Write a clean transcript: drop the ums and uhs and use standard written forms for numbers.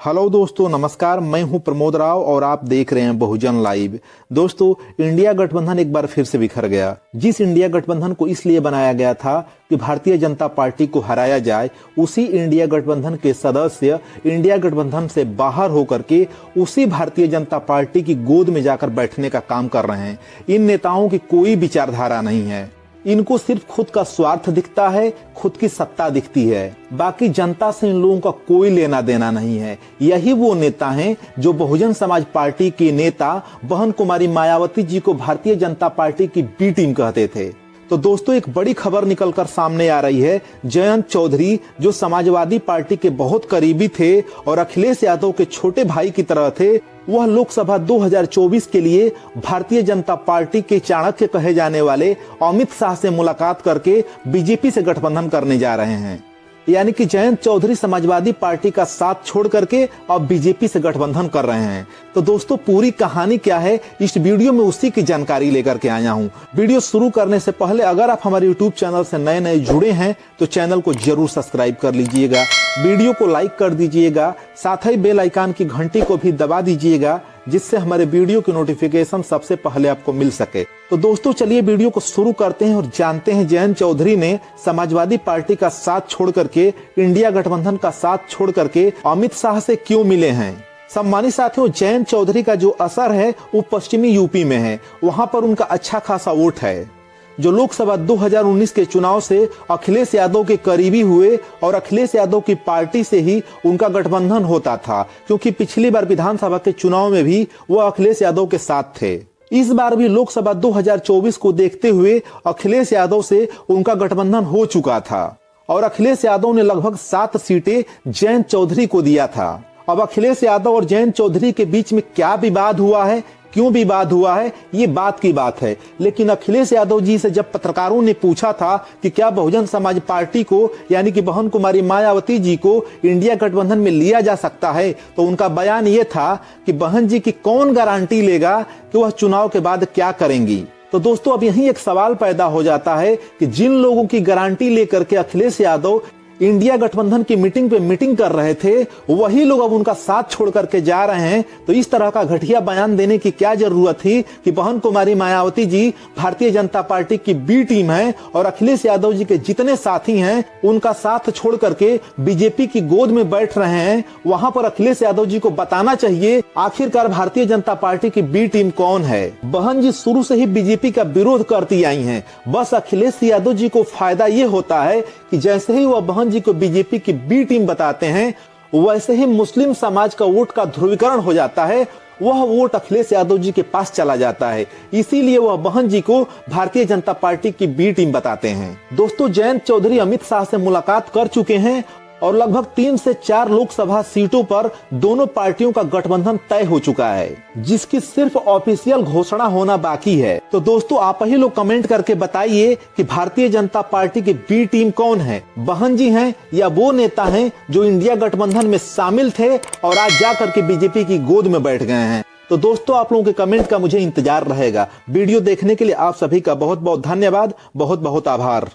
Hello दोस्तों, नमस्कार। मैं हूं प्रमोद राव और आप देख रहे हैं बहुजन लाइव। दोस्तों, इंडिया गठबंधन एक बार फिर से बिखर गया। जिस इंडिया गठबंधन को इसलिए बनाया गया था कि भारतीय जनता पार्टी को हराया जाए, उसी इंडिया गठबंधन के सदस्य इंडिया गठबंधन से बाहर होकर के उसी भारतीय जनता पार्टी की गोद में जाकर बैठने का काम कर रहे हैं। इन नेताओं की कोई विचारधारा नहीं है। इनको सिर्फ खुद का स्वार्थ दिखता है, खुद की सत्ता दिखती है। बाकी जनता से इन लोगों का कोई लेना देना नहीं है। यही वो नेता हैं जो बहुजन समाज पार्टी के नेता बहन कुमारी मायावती जी को भारतीय जनता पार्टी की बी टीम कहते थे। तो दोस्तों, एक बड़ी खबर निकलकर सामने आ रही है। जयंत चौधरी, जो समाजवादी पार्टी के बहुत करीबी थे और अखिलेश यादव के छोटे भाई की तरह थे, वह लोकसभा 2024 के लिए भारतीय जनता पार्टी के चाणक्य कहे जाने वाले अमित शाह से मुलाकात करके बीजेपी से गठबंधन करने जा रहे हैं। यानी कि जयंत चौधरी समाजवादी पार्टी का साथ छोड़ करके अब बीजेपी से गठबंधन कर रहे हैं। तो दोस्तों, पूरी कहानी क्या है, इस वीडियो में उसी की जानकारी लेकर के आया हूं। वीडियो शुरू करने से पहले अगर आप हमारे यूट्यूब चैनल से नए जुड़े हैं तो चैनल को जरूर सब्सक्राइब कर लीजिएगा, वीडियो को लाइक कर दीजिएगा, साथ ही बेल आइकन की घंटी को भी दबा दीजिएगा, जिससे हमारे वीडियो की नोटिफिकेशन सबसे पहले आपको मिल सके। तो दोस्तों, चलिए वीडियो को शुरू करते हैं और जानते हैं जयंत चौधरी ने समाजवादी पार्टी का साथ छोड़ करके, इंडिया गठबंधन का साथ छोड़ करके अमित शाह से क्यों मिले हैं। सम्मानित साथियों, जयंत चौधरी का जो असर है वो पश्चिमी यूपी में है। वहां पर उनका अच्छा खासा वोट है, जो लोकसभा 2019 के चुनाव से अखिलेश यादव के करीबी हुए और अखिलेश यादव की पार्टी से ही उनका गठबंधन होता था, क्योंकि पिछली बार विधानसभा के चुनाव में भी वो अखिलेश यादव के साथ थे। इस बार भी लोकसभा 2024 को देखते हुए अखिलेश यादव से उनका गठबंधन हो चुका था और अखिलेश यादव ने लगभग 7 सीटें जयंत चौधरी को दिया था। अब अखिलेश यादव और जयंत चौधरी के बीच में क्या विवाद हुआ है, क्यों विवाद हुआ है, ये बात की बात है। लेकिन अखिलेश यादव जी से जब पत्रकारों ने पूछा था कि क्या बहुजन समाज पार्टी को, यानी कि बहन कुमारी मायावती जी को इंडिया गठबंधन में लिया जा सकता है, तो उनका बयान ये था कि बहन जी की कौन गारंटी लेगा कि वह चुनाव के बाद क्या करेंगी। तो दोस्तों, अब यही एक सवाल पैदा हो जाता है कि जिन लोगों की गारंटी लेकर के अखिलेश यादव इंडिया गठबंधन की मीटिंग पे मीटिंग कर रहे थे, वही लोग अब उनका साथ छोड़ करके जा रहे हैं। तो इस तरह का घटिया बयान देने की क्या जरूरत थी कि बहन कुमारी मायावती जी भारतीय जनता पार्टी की बी टीम है और अखिलेश यादव जी के जितने साथी हैं उनका साथ छोड़ करके बीजेपी की गोद में बैठ रहे हैं। वहां पर अखिलेश यादव जी को बताना चाहिए आखिरकार भारतीय जनता पार्टी की बी टीम कौन है। बहन जी शुरू से ही बीजेपी का विरोध करती आई हैं। बस अखिलेश यादव जी को फायदा ये होता है कि जैसे ही वह बहन जी को बीजेपी की बी टीम बताते हैं, वैसे ही मुस्लिम समाज का वोट का ध्रुवीकरण हो जाता है। वह वोट अखिलेश यादव जी के पास चला जाता है, इसीलिए वह बहन जी को भारतीय जनता पार्टी की बी टीम बताते हैं। दोस्तों, जयंत चौधरी अमित शाह से मुलाकात कर चुके हैं और लगभग 3 से 4 लोकसभा सीटों पर दोनों पार्टियों का गठबंधन तय हो चुका है, जिसकी सिर्फ ऑफिशियल घोषणा होना बाकी है। तो दोस्तों, आप ही लोग कमेंट करके बताइए कि भारतीय जनता पार्टी की बी टीम कौन है, बहन जी हैं या वो नेता हैं जो इंडिया गठबंधन में शामिल थे और आज जाकर के बीजेपी की गोद में बैठ गए हैं। तो दोस्तों, आप लोगों के कमेंट का मुझे इंतजार रहेगा। वीडियो देखने के लिए आप सभी का बहुत बहुत धन्यवाद, बहुत बहुत आभार।